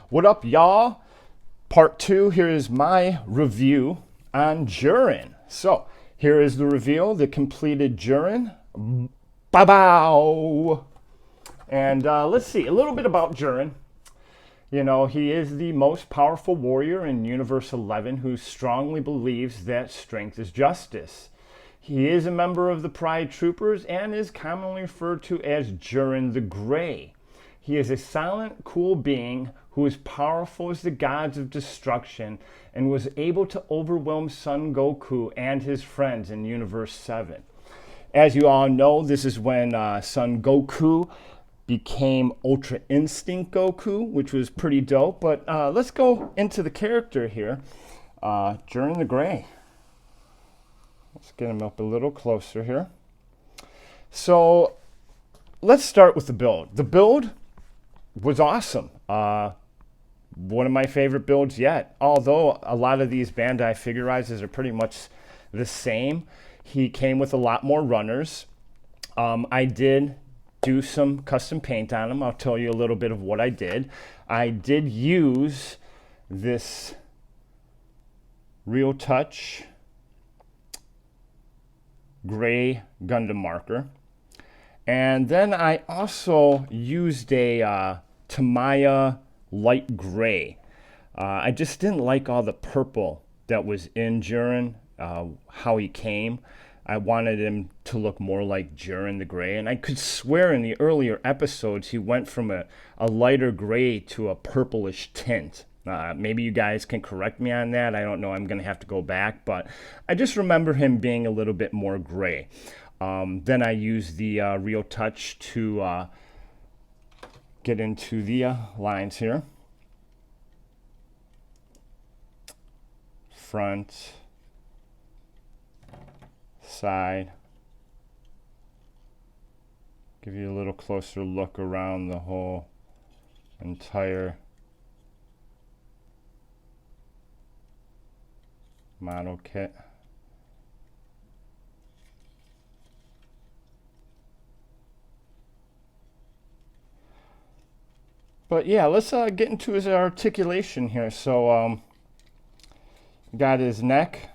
What up, y'all? Part 2, here is my review on Jiren. So, here is the reveal, the completed Jiren. Bow! And let's see, a little bit about Jiren. You know, he is the most powerful warrior in Universe 11 who strongly believes that strength is justice. He is a member of the Pride Troopers and is commonly referred to as Jiren the Grey. He is a silent, cool being who is powerful as the gods of destruction and was able to overwhelm Son Goku and his friends in Universe 7. As you all know, this is when Son Goku became Ultra Instinct Goku, which was pretty dope. But let's go into the character here, Jiren the Grey. Let's get him up a little closer here. So let's start with the build. The build was awesome. One of my favorite builds yet. Although a lot of these Bandai Figurizes are pretty much the same, he came with a lot more runners. I did do some custom paint on him. I'll tell you a little bit of what I did. I did use this Real Touch gray Gundam marker. And then I also used a Tamiya light gray. I just didn't like all the purple that was in Jiren, how he came. I wanted him to look more like Jiren the Grey, and I could swear in the earlier episodes he went from a lighter gray to a purplish tint. Maybe you guys can correct me on that. I don't know. I'm going to have to go back, but I just remember him being a little bit more gray. Then I used the Real Touch to get into the lines here. Front, side. Give you a little closer look around the whole entire model kit. But yeah, let's get into his articulation here. So got his neck,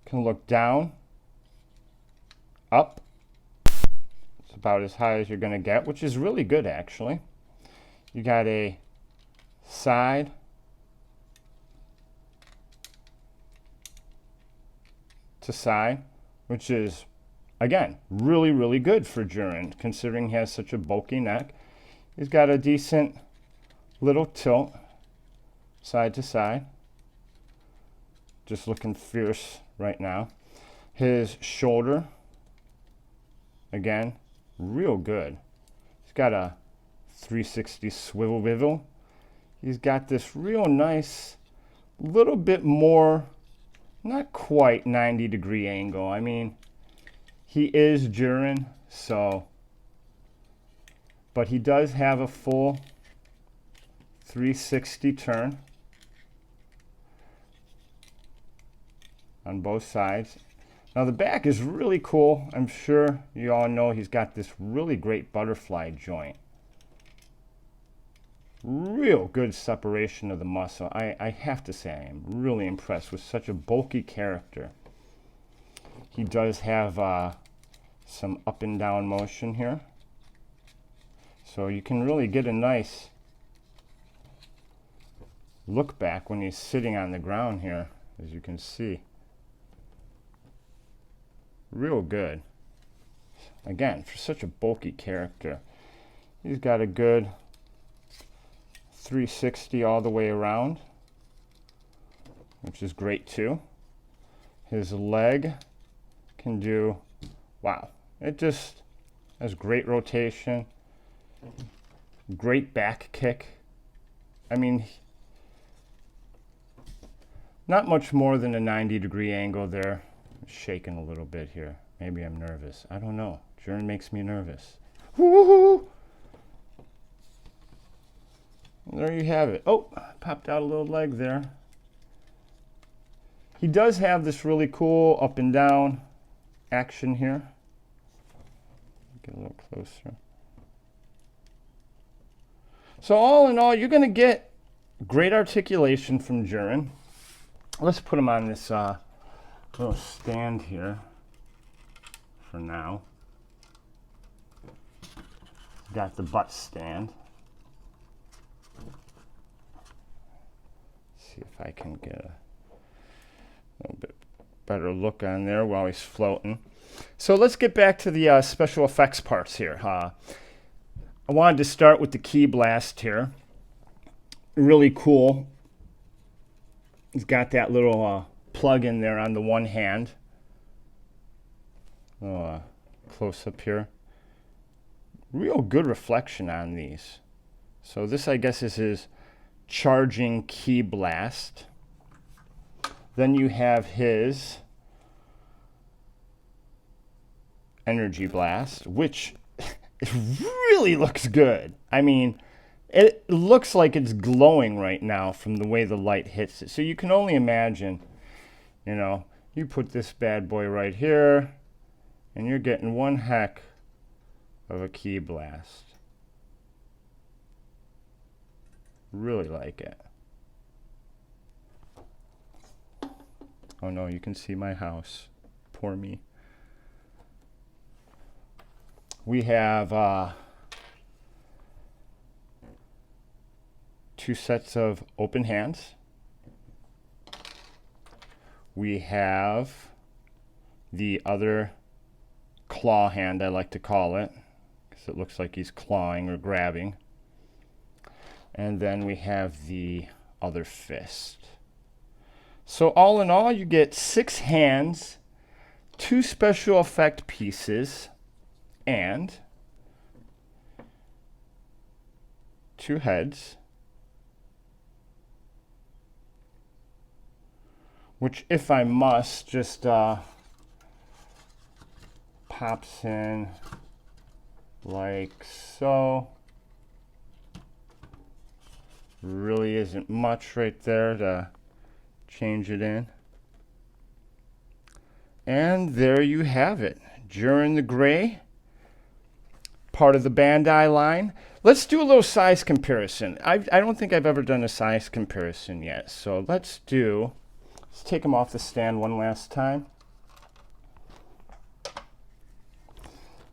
can look down, up. It's about as high as you're going to get, which is really good actually. You got a side, to side, which is again really, really good for Jiren considering he has such a bulky neck. He's got a decent little tilt side to side, just looking fierce right now. His shoulder, again, real good. He's got a 360 swivel wivel. He's got this real nice, little bit more, not quite 90-degree angle. I mean, he is Jiren, so, but he does have a full 360 turn on both sides. Now the back is really cool. I'm sure you all know he's got this really great butterfly joint. Real good separation of the muscle. I have to say I am really impressed with such a bulky character. He does have some up and down motion here. So you can really get a nice look back when he's sitting on the ground here, as you can see. Real good. Again, for such a bulky character. He's got a good 360 all the way around, which is great too. His leg can do, wow, it just has great rotation, great back kick. I mean, not much more than a 90-degree angle there. I'm shaking a little bit here. Maybe I'm nervous. I don't know. Jiren makes me nervous. Woo-hoo-hoo! There you have it. Oh, popped out a little leg there. He does have this really cool up and down action here. Get a little closer. So all in all, you're going to get great articulation from Jiren. Let's put him on this little stand here for now. Got the butt stand. See if I can get a little bit better look on there while he's floating. So let's get back to the special effects parts here. I wanted to start with the Ki Blast here. Really cool. He's got that little plug in there on the one hand. Close up here. Real good reflection on these. So this, I guess, is his charging Ki Blast. Then you have his Energy Blast, which it really looks good. I mean, it looks like it's glowing right now from the way the light hits it. So you can only imagine, you know, you put this bad boy right here, and you're getting one heck of a Ki Blast. Really like it. Oh no, you can see my house. Poor me. We have 2 sets of open hands. We have the other claw hand, I like to call it, because it looks like he's clawing or grabbing. And then we have the other fist. So all in all, you get 6 hands, 2 special effect pieces, and 2 heads, which, if I must, just pops in like so. Really isn't much right there to change it in. And there you have it. Jiren the Gray, part of the Bandai line. Let's do a little size comparison. I don't think I've ever done a size comparison yet. So let's take him off the stand one last time.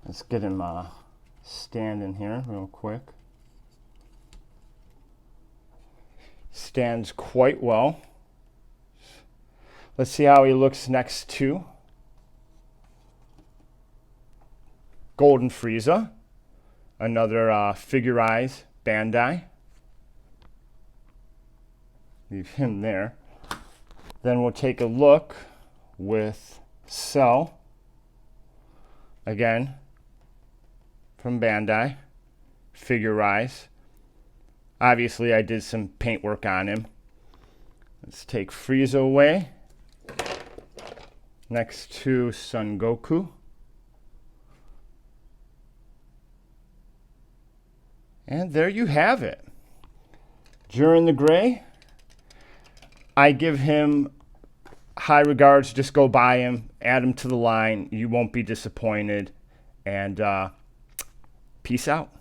Let's get him standing here real quick. Stands quite well. Let's see how he looks next to Golden Frieza, another Figure Eyes Bandai. Leave him there. Then we'll take a look with Cell, again from Bandai, Figure Eyes. Obviously, I did some paint work on him. Let's take Frieza away. Next to Son Goku. And there you have it. Jiren the Gray. I give him high regards. Just go buy him. Add him to the line. You won't be disappointed. And peace out.